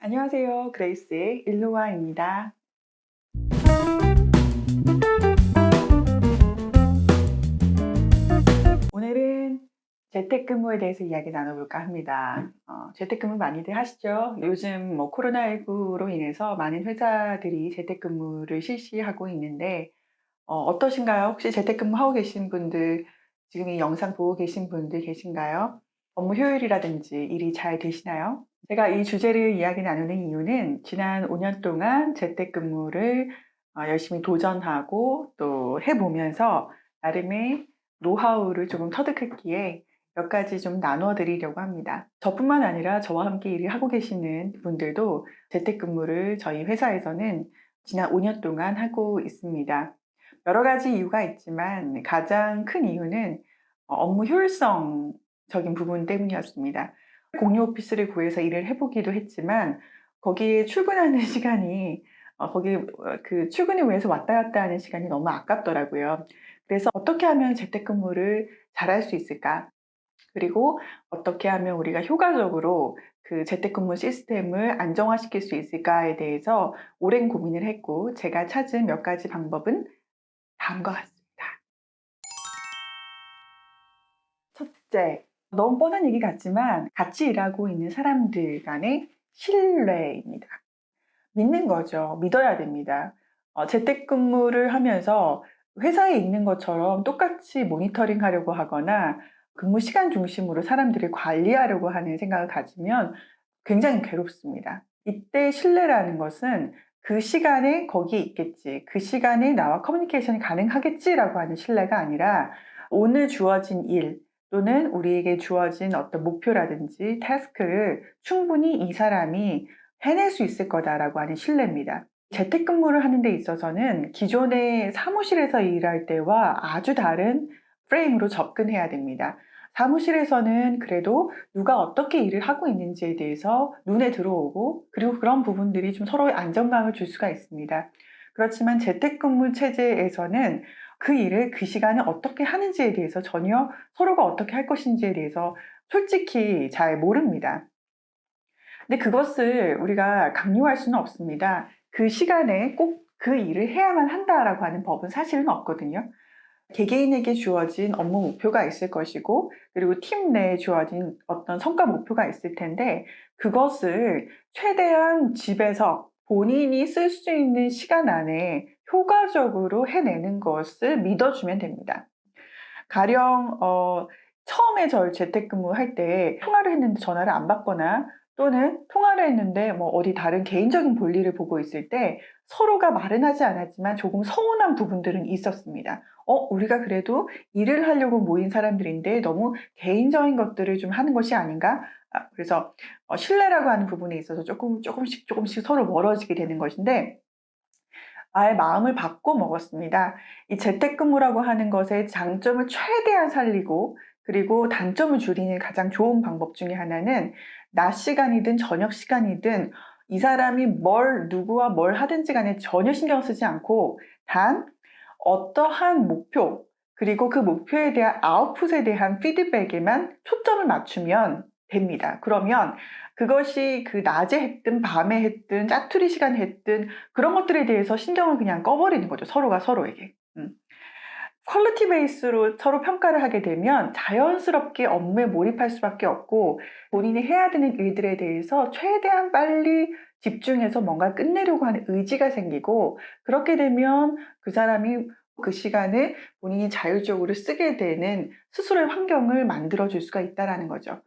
안녕하세요. 그레이스의 일로와입니다. 오늘은 재택근무에 대해서 이야기 나눠볼까 합니다. 재택근무 많이들 하시죠? 요즘 코로나19로 인해서 많은 회사들이 재택근무를 실시하고 있는데, 어떠신가요? 혹시 재택근무하고 계신 분들, 지금 이 영상 보고 계신 분들 계신가요? 업무 효율이라든지 일이 잘 되시나요? 제가 이 주제를 이야기 나누는 이유는 지난 5년 동안 재택근무를 열심히 도전하고 또 해보면서 나름의 노하우를 조금 터득했기에 몇 가지 좀 나눠 드리려고 합니다. 저뿐만 아니라 저와 함께 일을 하고 계시는 분들도 재택근무를 저희 회사에서는 지난 5년 동안 하고 있습니다. 여러 가지 이유가 있지만 가장 큰 이유는 업무 효율성적인 부분 때문이었습니다. 공유 오피스를 구해서 일을 해보기도 했지만 거기에 출근하는 시간이 거기 그 출근을 위해서 왔다 갔다 하는 시간이 너무 아깝더라고요. 그래서 어떻게 하면 재택근무를 잘할 수 있을까? 그리고 어떻게 하면 우리가 효과적으로 그 재택근무 시스템을 안정화시킬 수 있을까에 대해서 오랜 고민을 했고, 제가 찾은 몇 가지 방법은 다음과 같습니다. 첫째, 너무 뻔한 얘기 같지만 같이 일하고 있는 사람들 간의 신뢰입니다. 믿는 거죠. 믿어야 됩니다. 재택근무를 하면서 회사에 있는 것처럼 똑같이 모니터링 하려고 하거나 근무 시간 중심으로 사람들을 관리하려고 하는 생각을 가지면 굉장히 괴롭습니다. 이때 신뢰라는 것은 그 시간에 거기에 있겠지, 그 시간에 나와 커뮤니케이션이 가능하겠지라고 하는 신뢰가 아니라 오늘 주어진 일 또는 우리에게 주어진 어떤 목표라든지 태스크를 충분히 이 사람이 해낼 수 있을 거다라고 하는 신뢰입니다. 재택근무를 하는 데 있어서는 기존의 사무실에서 일할 때와 아주 다른 프레임으로 접근해야 됩니다. 사무실에서는 그래도 누가 어떻게 일을 하고 있는지에 대해서 눈에 들어오고, 그리고 그런 부분들이 좀 서로의 안정감을 줄 수가 있습니다. 그렇지만 재택근무 체제에서는 그 일을 그 시간에 어떻게 하는지에 대해서 전혀 서로가 어떻게 할 것인지에 대해서 솔직히 잘 모릅니다. 근데 그것을 우리가 강요할 수는 없습니다. 그 시간에 꼭 그 일을 해야만 한다라고 하는 법은 사실은 없거든요. 개개인에게 주어진 업무 목표가 있을 것이고, 그리고 팀 내에 주어진 어떤 성과 목표가 있을 텐데, 그것을 최대한 집에서 본인이 쓸 수 있는 시간 안에 효과적으로 해내는 것을 믿어주면 됩니다. 가령 처음에 저희 재택근무할 때 통화를 했는데 전화를 안 받거나, 또는 통화를 했는데 어디 다른 개인적인 볼일을 보고 있을 때 서로가 말은 하지 않았지만 조금 서운한 부분들은 있었습니다. 우리가 그래도 일을 하려고 모인 사람들인데 너무 개인적인 것들을 좀 하는 것이 아닌가? 그래서 신뢰라고 하는 부분에 있어서 조금씩 서로 멀어지게 되는 것인데, 아예 마음을 바꿔 먹었습니다. 이 재택근무라고 하는 것의 장점을 최대한 살리고, 그리고 단점을 줄이는 가장 좋은 방법 중에 하나는 낮 시간이든 저녁 시간이든 이 사람이 누구와 뭘 하든지 간에 전혀 신경 쓰지 않고 단 어떠한 목표, 그리고 그 목표에 대한 아웃풋에 대한 피드백에만 초점을 맞추면 됩니다. 그러면 그것이 그 낮에 했든 밤에 했든 짜투리 시간에 했든 그런 것들에 대해서 신경을 그냥 꺼버리는 거죠. 서로가 서로에게. 퀄리티 베이스로 서로 평가를 하게 되면 자연스럽게 업무에 몰입할 수밖에 없고, 본인이 해야 되는 일들에 대해서 최대한 빨리 집중해서 뭔가 끝내려고 하는 의지가 생기고, 그렇게 되면 그 사람이 그 시간을 본인이 자율적으로 쓰게 되는 스스로의 환경을 만들어 줄 수가 있다는 거죠.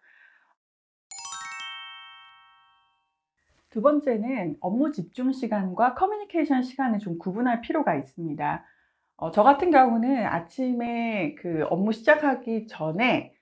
두 번째는 업무 집중 시간과 커뮤니케이션 시간을 좀 구분할 필요가 있습니다. 저 같은 경우는 아침에 그 업무 시작하기 전에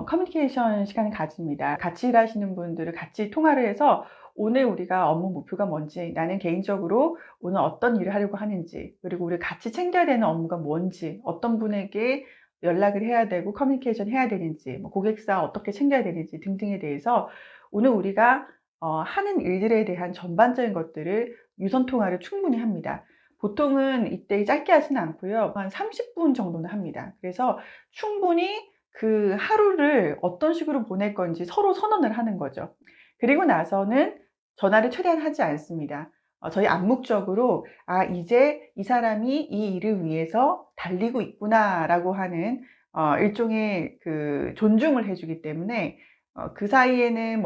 커뮤니케이션 시간을 가집니다. 같이 일하시는 분들을 같이 통화를 해서 오늘 우리가 업무 목표가 뭔지, 나는 개인적으로 오늘 어떤 일을 하려고 하는지, 그리고 우리 같이 챙겨야 되는 업무가 뭔지, 어떤 분에게 연락을 해야 되고 커뮤니케이션 해야 되는지, 고객사 어떻게 챙겨야 되는지 등등에 대해서 오늘 우리가 하는 일들에 대한 전반적인 것들을 유선 통화를 충분히 합니다. 보통은 이때 짧게 하지는 않고요. 한 30분 정도는 합니다. 그래서 충분히 그 하루를 어떤 식으로 보낼 건지 서로 선언을 하는 거죠. 그리고 나서는 전화를 최대한 하지 않습니다. 저희 암묵적으로 이제 이 사람이 이 일을 위해서 달리고 있구나라고 하는 일종의 그 존중을 해주기 때문에 그 사이에는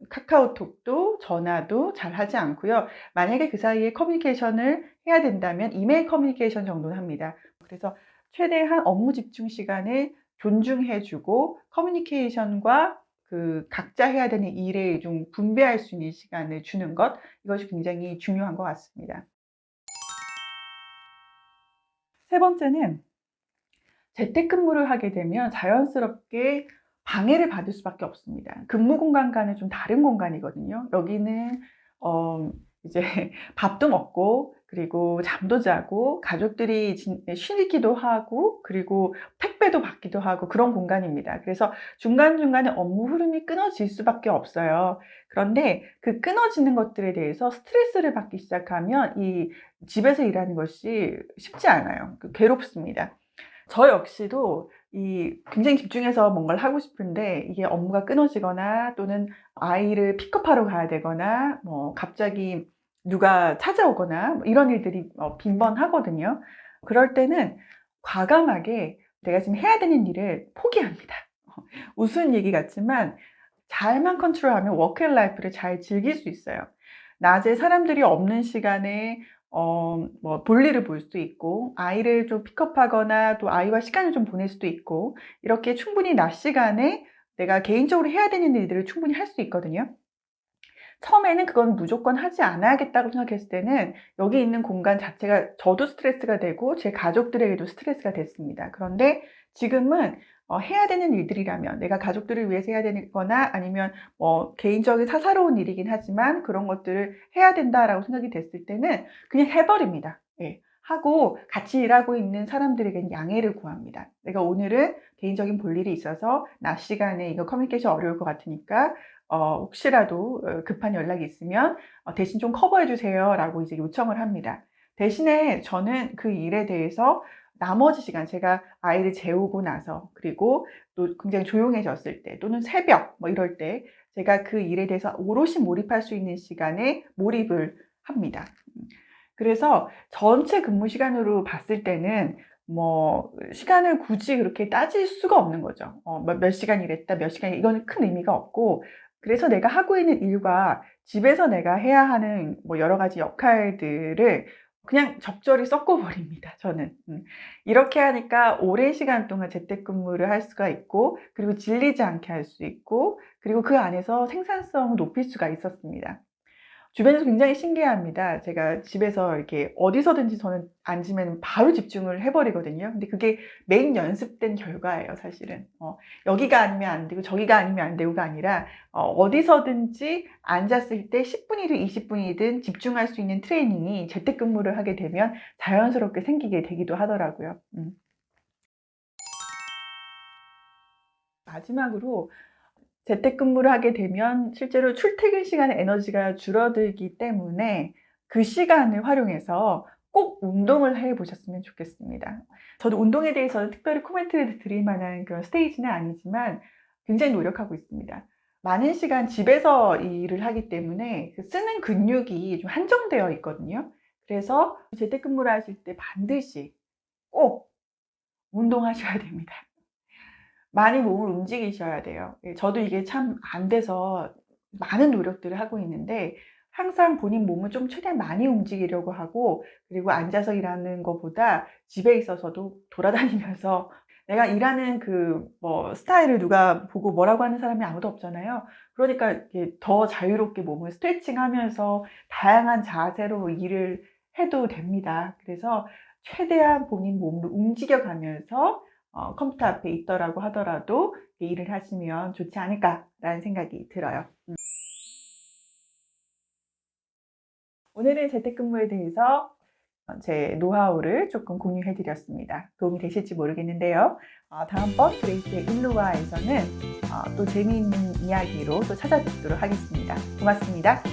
카카오톡도 전화도 잘 하지 않고요. 만약에 그 사이에 커뮤니케이션을 해야 된다면 이메일 커뮤니케이션 정도는 합니다. 그래서 최대한 업무 집중 시간을 존중해주고 커뮤니케이션과 그 각자 해야 되는 일을 좀 분배할 수 있는 시간을 주는 것, 이것이 굉장히 중요한 것 같습니다. 세 번째는 재택근무를 하게 되면 자연스럽게 방해를 받을 수밖에 없습니다. 근무 공간과는 좀 다른 공간이거든요. 여기는 이제 밥도 먹고 그리고 잠도 자고 가족들이 쉬기도 하고 그리고 택배도 받기도 하고 그런 공간입니다. 그래서 중간중간에 업무 흐름이 끊어질 수밖에 없어요. 그런데 그 끊어지는 것들에 대해서 스트레스를 받기 시작하면 이 집에서 일하는 것이 쉽지 않아요. 괴롭습니다. 저 역시도 굉장히 집중해서 뭔가를 하고 싶은데 이게 업무가 끊어지거나 또는 아이를 픽업하러 가야 되거나 갑자기 누가 찾아오거나 이런 일들이 빈번하거든요. 그럴 때는 과감하게 내가 지금 해야 되는 일을 포기합니다. 우스운 얘기 같지만 잘만 컨트롤하면 워크앤라이프를 잘 즐길 수 있어요. 낮에 사람들이 없는 시간에 볼일을 볼 수도 있고 아이를 좀 픽업하거나 또 아이와 시간을 좀 보낼 수도 있고 이렇게 충분히 낮 시간에 내가 개인적으로 해야 되는 일들을 충분히 할 수 있거든요. 처음에는 그건 무조건 하지 않아야겠다고 생각했을 때는 여기 있는 공간 자체가 저도 스트레스가 되고 제 가족들에게도 스트레스가 됐습니다. 그런데 지금은 해야 되는 일들이라면 내가 가족들을 위해서 해야 되거나 아니면 개인적인 사사로운 일이긴 하지만 그런 것들을 해야 된다라고 생각이 됐을 때는 그냥 해버립니다. 예. 하고 같이 일하고 있는 사람들에게는 양해를 구합니다. 내가 오늘은 개인적인 볼일이 있어서 낮 시간에 이거 커뮤니케이션 어려울 것 같으니까 혹시라도 급한 연락이 있으면 대신 좀 커버해 주세요 라고 이제 요청을 합니다. 대신에 저는 그 일에 대해서 나머지 시간 제가 아이를 재우고 나서 그리고 또 굉장히 조용해졌을 때 또는 새벽 이럴 때 제가 그 일에 대해서 오롯이 몰입할 수 있는 시간에 몰입을 합니다. 그래서 전체 근무 시간으로 봤을 때는 시간을 굳이 그렇게 따질 수가 없는 거죠. 몇 시간 일했다, 몇 시간, 이거는 큰 의미가 없고, 그래서 내가 하고 있는 일과 집에서 내가 해야 하는 여러 가지 역할들을 그냥 적절히 섞어버립니다, 저는. 이렇게 하니까 오랜 시간 동안 재택근무를 할 수가 있고, 그리고 질리지 않게 할 수 있고, 그리고 그 안에서 생산성을 높일 수가 있었습니다. 주변에서 굉장히 신기해합니다. 제가 집에서 이렇게 어디서든지 저는 앉으면 바로 집중을 해버리거든요. 근데 그게 매일 연습된 결과예요, 사실은. 여기가 아니면 안 되고 저기가 아니면 안 되고가 아니라 어디서든지 앉았을 때 10분이든 20분이든 집중할 수 있는 트레이닝이 재택근무를 하게 되면 자연스럽게 생기게 되기도 하더라고요. 마지막으로 재택근무를 하게 되면 실제로 출퇴근 시간에 에너지가 줄어들기 때문에 그 시간을 활용해서 꼭 운동을 해 보셨으면 좋겠습니다. 저도 운동에 대해서는 특별히 코멘트를 드릴 만한 그런 스테이지는 아니지만 굉장히 노력하고 있습니다. 많은 시간 집에서 일을 하기 때문에 그 쓰는 근육이 좀 한정되어 있거든요. 그래서 재택근무를 하실 때 반드시 꼭 운동하셔야 됩니다. 많이 몸을 움직이셔야 돼요. 저도 이게 참 안 돼서 많은 노력들을 하고 있는데 항상 본인 몸을 좀 최대한 많이 움직이려고 하고 그리고 앉아서 일하는 것보다 집에 있어서도 돌아다니면서 내가 일하는 스타일을 누가 보고 뭐라고 하는 사람이 아무도 없잖아요. 그러니까 이렇게 더 자유롭게 몸을 스트레칭하면서 다양한 자세로 일을 해도 됩니다. 그래서 최대한 본인 몸을 움직여가면서 컴퓨터 앞에 있더라고 하더라도 일을 하시면 좋지 않을까라는 생각이 들어요. 오늘은 재택근무에 대해서 제 노하우를 조금 공유해 드렸습니다. 도움이 되실지 모르겠는데요. 다음번 그레이스의 일루와에서는 또 재미있는 이야기로 또 찾아뵙도록 하겠습니다. 고맙습니다.